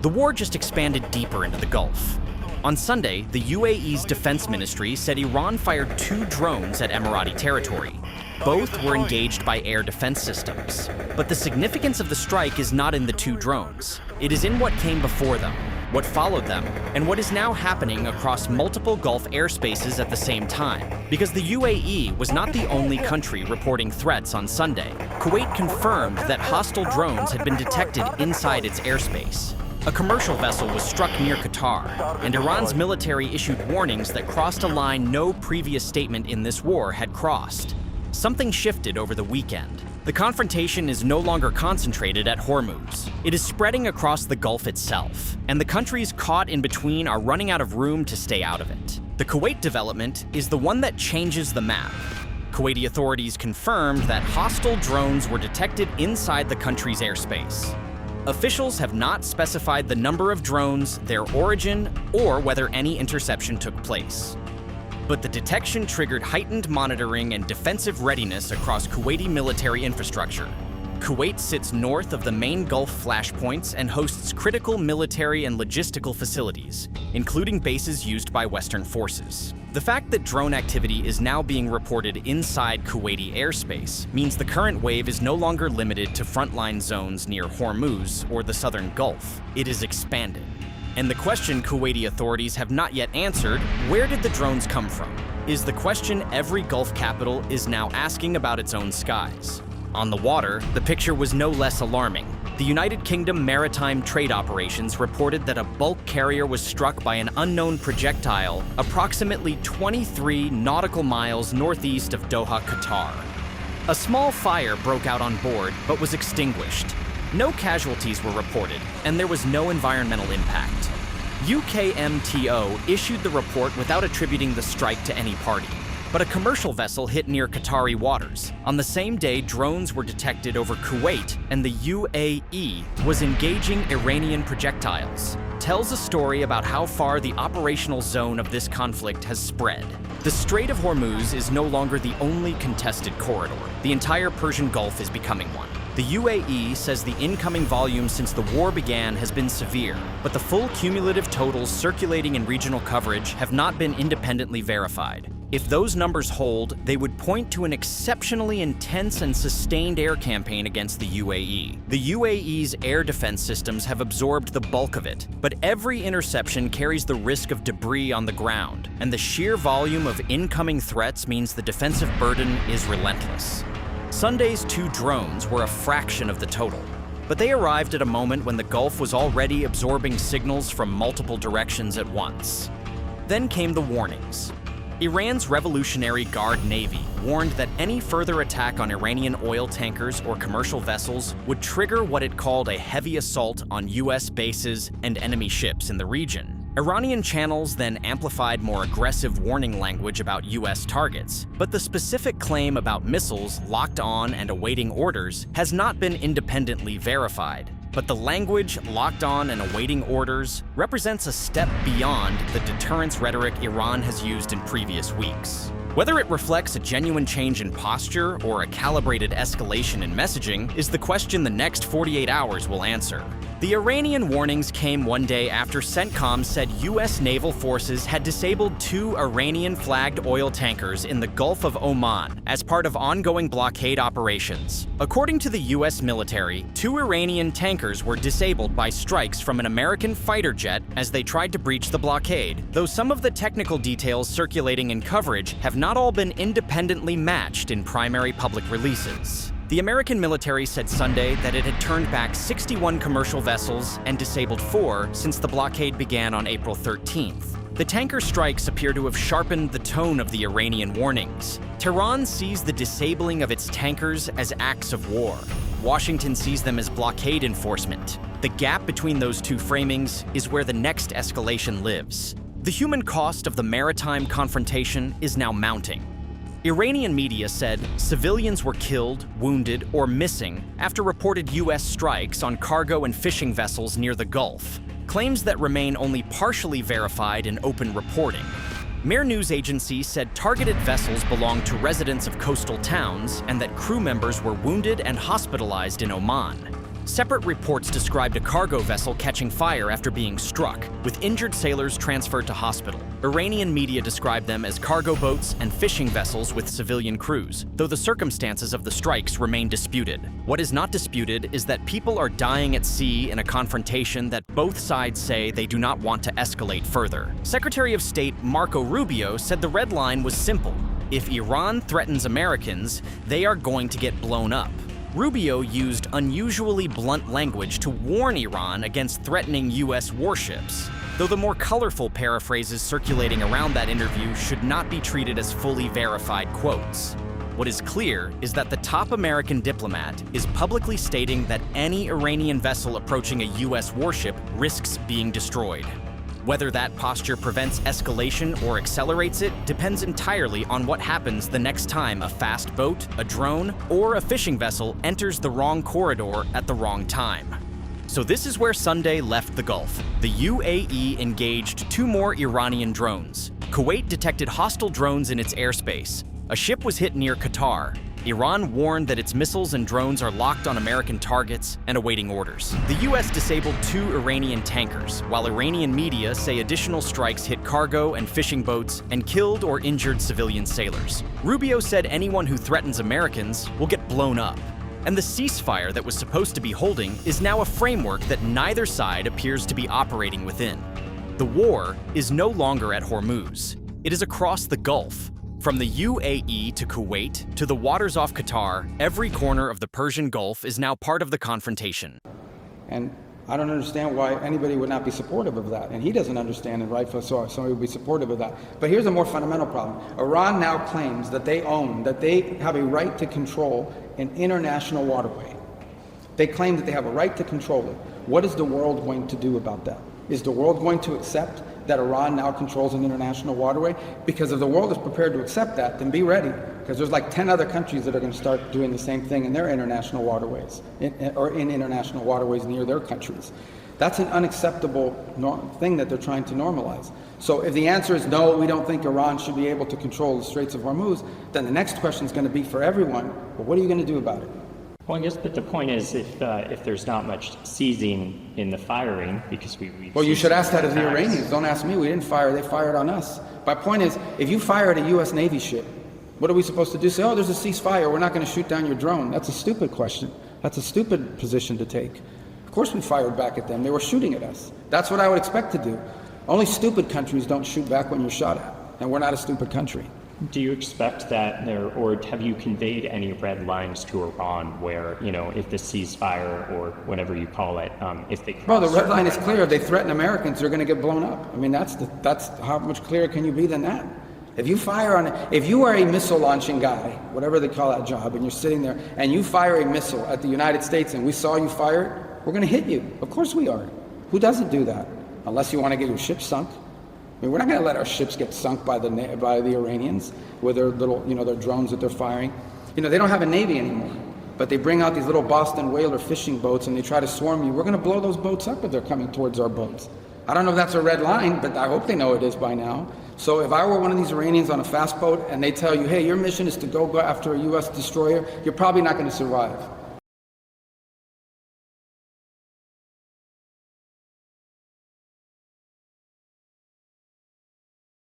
The war just expanded deeper into the Gulf. On Sunday, the UAE's defense ministry said Iran fired 2 drones at Emirati territory. Both were engaged by air defense systems. But the significance of the strike is not in the 2 drones. It is in what came before them, what followed them, and what is now happening across multiple Gulf airspaces at the same time. Because the UAE was not the only country reporting threats on Sunday. Kuwait confirmed that hostile drones had been detected inside its airspace. A commercial vessel was struck near Qatar, and Iran's military issued warnings that crossed a line no previous statement in this war had crossed. Something shifted over the weekend. The confrontation is no longer concentrated at Hormuz. It is spreading across the Gulf itself, and the countries caught in between are running out of room to stay out of it. The Kuwait development is the one that changes the map. Kuwaiti authorities confirmed that hostile drones were detected inside the country's airspace. Officials have not specified the number of drones, their origin, or whether any interception took place. But the detection triggered heightened monitoring and defensive readiness across Kuwaiti military infrastructure. Kuwait sits north of the main Gulf flashpoints and hosts critical military and logistical facilities, including bases used by Western forces. The fact that drone activity is now being reported inside Kuwaiti airspace means the current wave is no longer limited to frontline zones near Hormuz or the southern Gulf. It is expanded. And the question Kuwaiti authorities have not yet answered, where did the drones come from, is the question every Gulf capital is now asking about its own skies. On the water, the picture was no less alarming. The United Kingdom Maritime trade operations reported that a bulk carrier was struck by an unknown projectile approximately 23 nautical miles northeast of Doha, Qatar. A small fire broke out on board but was extinguished. No casualties were reported, and there was no environmental impact. UKMTO issued the report without attributing the strike to any party. But a commercial vessel hit near Qatari waters. On the same day, drones were detected over Kuwait, and the UAE was engaging Iranian projectiles. Tells a story about how far the operational zone of this conflict has spread. The Strait of Hormuz is no longer the only contested corridor. The entire Persian Gulf is becoming one. The UAE says the incoming volume since the war began has been severe, but the full cumulative totals circulating in regional coverage have not been independently verified. If those numbers hold, they would point to an exceptionally intense and sustained air campaign against the UAE. The UAE's air defense systems have absorbed the bulk of it, but every interception carries the risk of debris on the ground, and the sheer volume of incoming threats means the defensive burden is relentless. Sunday's 2 drones were a fraction of the total, but they arrived at a moment when the Gulf was already absorbing signals from multiple directions at once. Then came the warnings. Iran's Revolutionary Guard Navy warned that any further attack on Iranian oil tankers or commercial vessels would trigger what it called a heavy assault on US bases and enemy ships in the region. Iranian channels then amplified more aggressive warning language about US targets, but the specific claim about missiles locked on and awaiting orders has not been independently verified. But the language, locked on and awaiting orders, represents a step beyond the deterrence rhetoric Iran has used in previous weeks. Whether it reflects a genuine change in posture or a calibrated escalation in messaging is the question the next 48 hours will answer. The Iranian warnings came one day after CENTCOM said US naval forces had disabled 2 Iranian-flagged oil tankers in the Gulf of Oman as part of ongoing blockade operations. According to the US military, 2 Iranian tankers were disabled by strikes from an American fighter jet as they tried to breach the blockade, though some of the technical details circulating in coverage have not all been independently matched in primary public releases. The American military said Sunday that it had turned back 61 commercial vessels and disabled 4 since the blockade began on April 13th. The tanker strikes appear to have sharpened the tone of the Iranian warnings. Tehran sees the disabling of its tankers as acts of war. Washington sees them as blockade enforcement. The gap between those 2 framings is where the next escalation lives. The human cost of the maritime confrontation is now mounting. Iranian media said civilians were killed, wounded, or missing after reported US strikes on cargo and fishing vessels near the Gulf, claims that remain only partially verified in open reporting. Mehr news agency said targeted vessels belonged to residents of coastal towns and that crew members were wounded and hospitalized in Oman. Separate reports described a cargo vessel catching fire after being struck, with injured sailors transferred to hospital. Iranian media described them as cargo boats and fishing vessels with civilian crews, though the circumstances of the strikes remain disputed. What is not disputed is that people are dying at sea in a confrontation that both sides say they do not want to escalate further. Secretary of State Marco Rubio said the red line was simple. If Iran threatens Americans, they are going to get blown up. Rubio used unusually blunt language to warn Iran against threatening U.S. warships, though the more colorful paraphrases circulating around that interview should not be treated as fully verified quotes. What is clear is that the top American diplomat is publicly stating that any Iranian vessel approaching a U.S. warship risks being destroyed. Whether that posture prevents escalation or accelerates it depends entirely on what happens the next time a fast boat, a drone, or a fishing vessel enters the wrong corridor at the wrong time. So this is where Sunday left the Gulf. The UAE engaged 2 more Iranian drones. Kuwait detected hostile drones in its airspace. A ship was hit near Qatar. Iran warned that its missiles and drones are locked on American targets and awaiting orders. The U.S. disabled 2 Iranian tankers, while Iranian media say additional strikes hit cargo and fishing boats and killed or injured civilian sailors. Rubio said anyone who threatens Americans will get blown up. And the ceasefire that was supposed to be holding is now a framework that neither side appears to be operating within. The war is no longer at Hormuz. It is across the Gulf. From the UAE to Kuwait to the waters off Qatar, every corner of the Persian Gulf is now part of the confrontation. And I don't understand why anybody would not be supportive of that. And he doesn't understand, and rightfully so, somebody would be supportive of that. But here's a more fundamental problem. Iran now claims that they have a right to control an international waterway. They claim that they have a right to control it. What is the world going to do about that? Is the world going to accept that Iran now controls an international waterway? Because if the world is prepared to accept that, then be ready, because there's like 10 other countries that are going to start doing the same thing in their international waterways, or in international waterways near their countries. That's an unacceptable thing that they're trying to normalize. So if the answer is no, we don't think Iran should be able to control the Straits of Hormuz, then the next question is going to be for everyone, well, what are you going to do about it? Well, I guess, but the point is, if there's not much seizing in the firing, because we well, you should ask that of the Iranians. Don't ask me. We didn't fire. They fired on us. My point is, if you fire at a U.S. Navy ship, what are we supposed to do? Say, oh, there's a ceasefire. We're not going to shoot down your drone. That's a stupid question. That's a stupid position to take. Of course we fired back at them. They were shooting at us. That's what I would expect to do. Only stupid countries don't shoot back when you're shot at. And we're not a stupid country. Do you expect that or have you conveyed any red lines to Iran where, if the ceasefire or whatever you call it, if they cross... Well, the red line is clear. If they threaten Americans, they're going to get blown up. I mean, that's how much clearer can you be than that? If you are a missile launching guy, whatever they call that job, and you're sitting there and you fire a missile at the United States and we saw you fire it, we're going to hit you. Of course we are. Who doesn't do that? Unless you want to get your ship sunk. I mean, we're not going to let our ships get sunk by the Iranians with their little, their drones that they're firing. They don't have a navy anymore, but they bring out these little Boston whaler fishing boats and they try to swarm you. We're going to blow those boats up if they're coming towards our boats. I don't know if that's a red line, but I hope they know it is by now. So if I were one of these Iranians on a fast boat and they tell you, hey, your mission is to go after a U.S. destroyer, you're probably not going to survive.